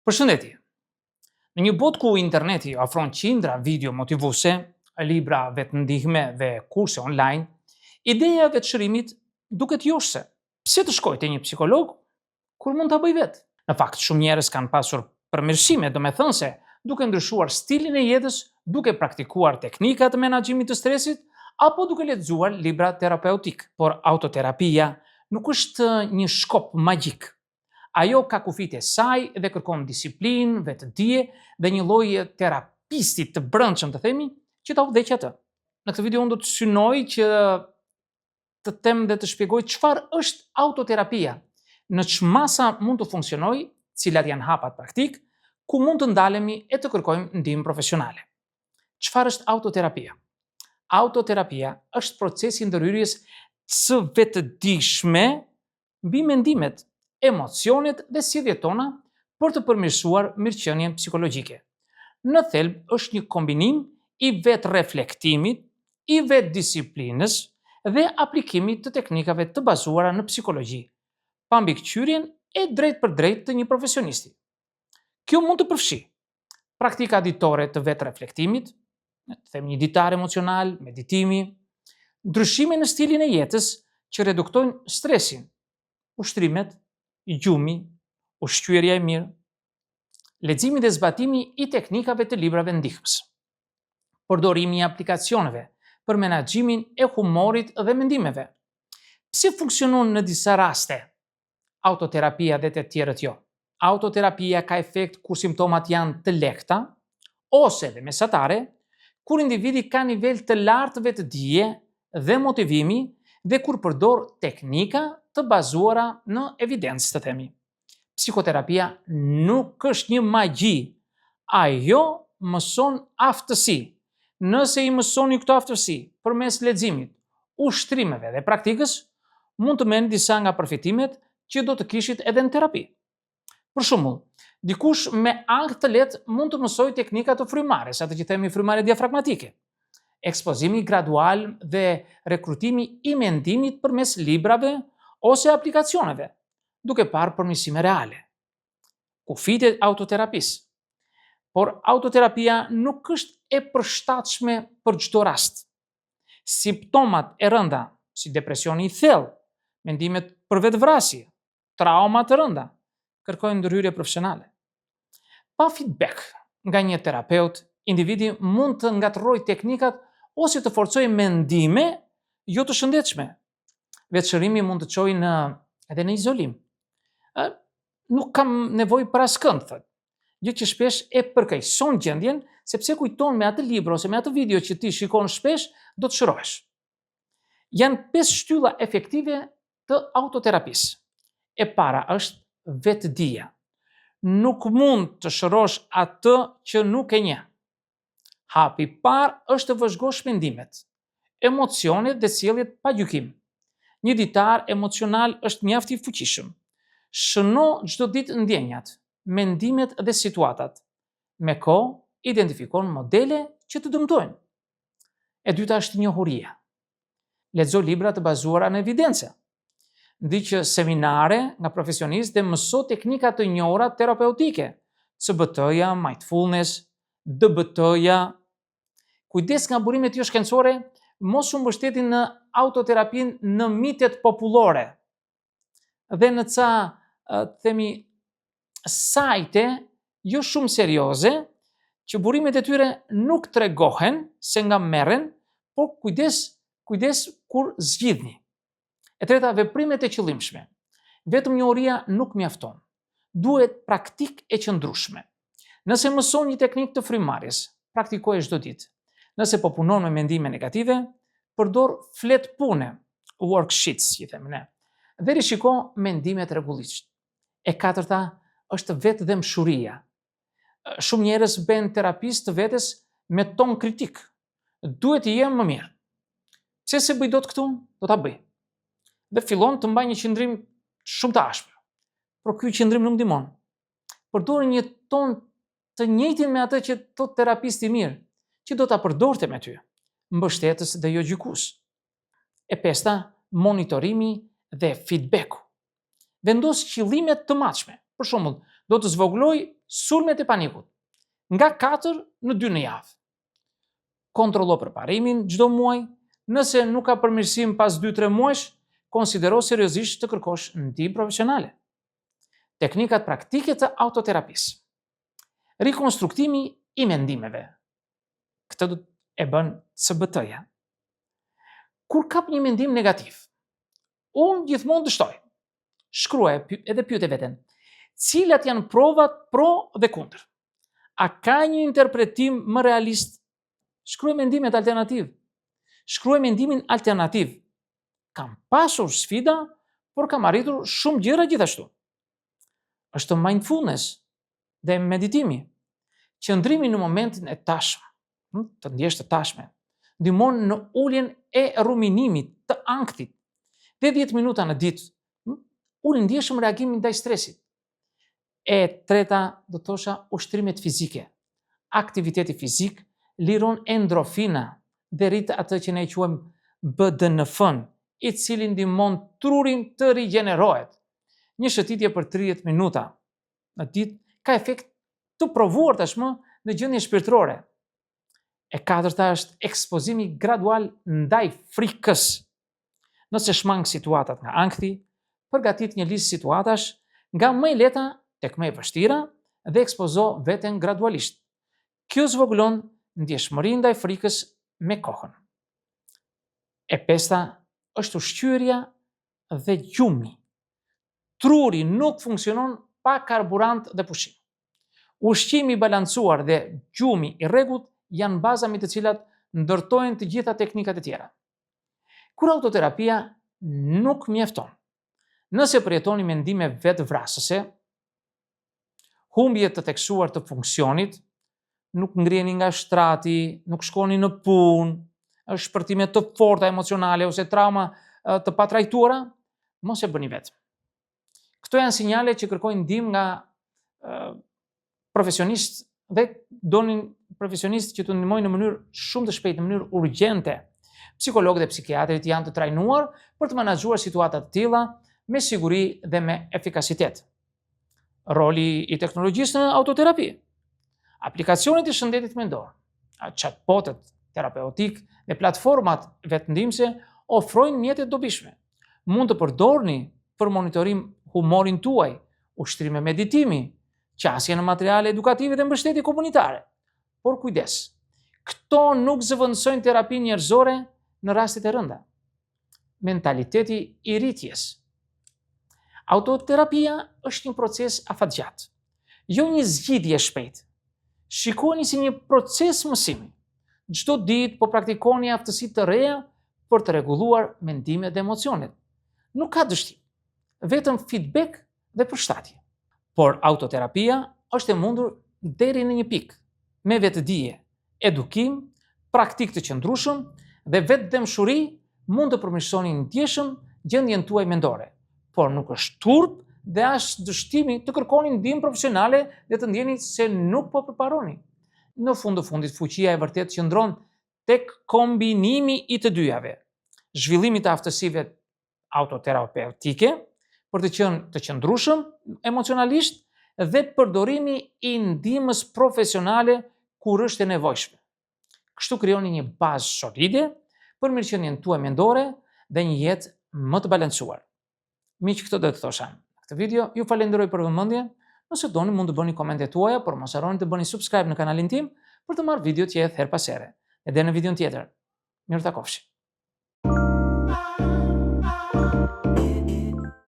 Përshëndetje. Në një botë ku interneti ofron qindra video motivuese, libra vetëndihme dhe kurse online, ideja e vetëshërimit duket joshse. Pse të shkoj te një psikolog kur mund ta bëj vetë? Në fakt, shumë njerëz kanë pasur përmirësime, domethënse duke ndryshuar stilin e jetës, duke praktikuar teknika të menaxhimit të stresit apo duke lexuar libra terapeutik. Por autoterapia nuk është një shkop magjik. Ajo ka kufijtë e saj dhe kërkon disiplinë, vetëdije dhe një lloj terapisti të brendshëm, të themi, që ta udhëheqë atë. Në këtë video unë do të synoj që të them dhe të shpjegoj çfarë është autoterapia, në ç'masa mund të funksionojë, cilat janë hapat praktik, ku mund të ndalemi e të kërkojmë ndihmë profesionale. Çfarë është autoterapia? Autoterapia është procesi i ndërhyrjes së vetëdijshme mbi mendimet, emocionet dhe sjelljet tona për të përmirësuar mirëqenien psikologjike. Në thelb është një kombinim i vetë reflektimit, i vetë disiplinës dhe aplikimit të teknikave të bazuara në psikologji, pa mbikëqyrjen e drejt për drejt të një profesionisti. Kjo mund të përfshijë praktika ditore të vetë reflektimit, them një ditar emocional, meditimi, ndryshime në stilin e jetës që reduktojnë stresin, ushtrimet, gjumi, ushqyerja e mirë, leximi dhe zbatimi i teknikave të librave ndihmës, përdorimi i aplikacioneve për menaxhimin e humorit dhe mendimeve. Pse funksionon në disa raste autoterapia dhe të tjerët jo? Autoterapia ka efekt kur simptomat janë të lehta ose dhe mesatare, kur individi ka nivel të lartë vetëdije dhe motivimi dhe kur përdor teknika të bazuara në evidencë, të themi. Psikoterapia nuk është një magji, ajo mëson aftësi. Nëse i mësoni këto aftësi përmes leximit, ushtrimeve dhe praktikës, mund të merrni disa nga përfitimet që do të kishit edhe në terapi. Për shembull, dikush me ankth të lehtë mund të mësojë teknika të frymarrjes, atë që themi frymarrje diafragmatike, ekspozimi gradual dhe rekrutimi i mendimit përmes librave ose aplikacioneve, duke parë përmirësime reale. Kufijtë e autoterapisë. Por autoterapia nuk është e përshtatshme për çdo rast. Simptomat e rënda, si depresioni i thellë, mendimet për vetvrasje, trauma të rënda, kërkojnë ndërhyrje profesionale. Pa feedback nga një terapeut, individi mund të ngatrojë teknikat ose të forcojë mendime jo të shëndetshme. Vetëshërimi mund të çojë edhe në izolim. Nuk kam nevojë për askënd, thotë. Gjë që shpesh e përkeqëson gjendjen, sepse kujton me atë libër ose me atë video që ti shikon shpesh, do të shërohesh. Janë 5 shtylla efektive të autoterapisë. E para është vetëdija. Nuk mund të shërosh atë që nuk e njeh. Hapi i parë është të vëzhgosh mendimet, emocionet dhe sjelljet pa gjykim. Një ditar emocional është mjaft i fuqishëm. Shëno çdo ditë ndjenjat, mendimet dhe situatat. Me kohë identifikon modele që të dëmtojnë. E dyta është njohuria. Lexo libra të bazuara në evidencë. Ndiq seminare nga profesionistë dhe mëso teknika të njohura terapeutike, CBT-ja, mindfulness, DBT-ja. Kujdes nga burimet jo shkencore, mos u mbështeti në autoterapinë në mitet popullore dhe në ca themi sajte jo shumë serioze, që burimet e tyre nuk tregohen se nga merren, por kujdes kur zgjidhni. E treta, veprimet e qëllimshme. Vetëm njohuria nuk mjafton. Duhet praktik e qëndrueshme. Nëse mëson një teknikë të frymarrjes, praktikoje çdo ditë. Nëse po punon me mendime negative, përdor flet pune, worksheets, që themi ne, dhe rishiko mendimet rregullisht. E katërta është vetëdhemshuria. Shumë njerëz bën terapistë të vetes me ton kritik. Duhet të jem më mirë. Pse se bëj dot këtu? Do ta bëj. Dhe fillon të mbajë një qëndrim shumë të ashpër. Por ky qëndrim nuk ndihmon. Përdor një ton të njëjtin me atë që thot terapisti i mirë, që do ta përdorte me ty, mbështetës dhe jo gjykues. E pesta, monitorimi dhe feedbacku. Vendos qëllime të matshme. Për shembull, do të zvogëloj sulmet e panikut, nga 4 në 2 në javë. Kontrollo përparimin çdo muaj, nëse nuk ka përmirësim pas 2-3 muajsh, konsidero seriozisht të kërkosh ndihmë profesionale. Teknikat praktike të autoterapisë. Rikonstruktimi i mendimeve. Këtë do e bën CBT-ja. Kur kap një mendim negativ, unë gjithmonë dështoj. Shkruaj edhe pyete veten. Cilat janë provat pro dhe kundër? A ka një interpretim më realist? Shkruaj mendimet alternativ. Shkruaj mendimin alternativ. Kam pasur sfida, por kam arritur shumë gjëra gjithashtu. Është mindfulness dhe meditimi. Qëndrimi në momentin e tashëm, të ndjesh të tashmen, ndihmon në uljen e ruminimit të ankthit. Dhe 10 minuta në ditë, ulën ndjeshëm reagimin ndaj stresit. E treta, do të thosha, ushtrimet fizike. Aktiviteti fizik liron endorfina dhe rrit atë që ne quajmë BDNF-n, i cili ndihmon trurin të rigjenerohet. Një shëtitje për 30 minuta në ditë ka efekt të provuar tashmë në gjendje shpirtërore. E katërta është ekspozimi gradual ndaj frikës. Nëse shmang situatat nga ankthi, përgatit një listë situatash nga më e lehta tek më e vështira dhe ekspozo veten gradualisht. Kjo zvogëlon ndjeshmërinë ndaj frikës me kohën. E pesta është ushqyerja dhe gjumi. Truri nuk funksionon pa karburant dhe pushim. Ushqimi i balancuar dhe gjumi i rregullt janë baza mbi të cilat ndërtojnë të gjitha teknikat e tjera. Kur autoterapia nuk mjafton, nëse përjetoni mendime vetvrasëse, humbje të theksuar të funksionit, nuk ngriheni nga shtrati, nuk shkoni në punë, shpërtime të forta emocionale ose trauma të patrajtuara, mos e bëni vetë. Këto janë sinjale që kërkojnë ndihmë nga profesionistë dhe donin profesionistë që të ndihmojnë në mënyrë shumë të shpejtë, në mënyrë urgjente. Psikologët dhe psikiatrit janë të trajnuar për të menaxhuar situata të tilla me siguri dhe me efikasitet. Roli i teknologjisë në autoterapi. Aplikacionet e shëndetit mendor, chatbotet terapeutik dhe platformat vetëndihmëse ofrojnë mjete të dobishme. Mund të përdorni për monitorim humorin tuaj, ushtrime meditimi, qasje në materiale edukative dhe mbështetje komunitare. Por kujdes, këto nuk zëvendësojnë terapinë njerëzore në rastet e rënda. Mentaliteti i rritjes. Autoterapia është një proces afatgjatë, jo një zgjidhje shpejtë. Shikoni si një proces mësimi. Çdo ditë po praktikoni aftësi të reja për të rregulluar mendimet dhe emocionet. Nuk ka dështim, vetëm feedback dhe përshtatje. Por autoterapia është e mundur deri në një pikë, me vetëdije, edukim, praktik të qëndrueshëm dhe vetëdëmshuri mund të përmirësoni ndjeshëm gjendjen tuaj mendore, por nuk është turp dhe as dështimi të kërkoni ndihmë profesionale dhe të ndjeni se nuk po përparoni. Në fund të fundit, fuqia e vërtet qëndron tek kombinimi i të dyjave. Zhvillimi të aftësive autoterapeutike për të qenë të qëndrueshëm emocionalisht dhe përdorimi i ndihmës profesionale kur është e nevojshme. Kështu krijoni një bazë solide për mirëqenien tuaj mendore dhe një jetë më të balancuar. Miq, këtë do të thosha. Në këtë video ju falenderoj për vëmendjen. Nëse doni mund të bëni komente tuaja, por mos harroni të bëni subscribe në kanalin tim për të marrë video tjetër her pas here. Edhe në videon tjetër. Mirë takofshi.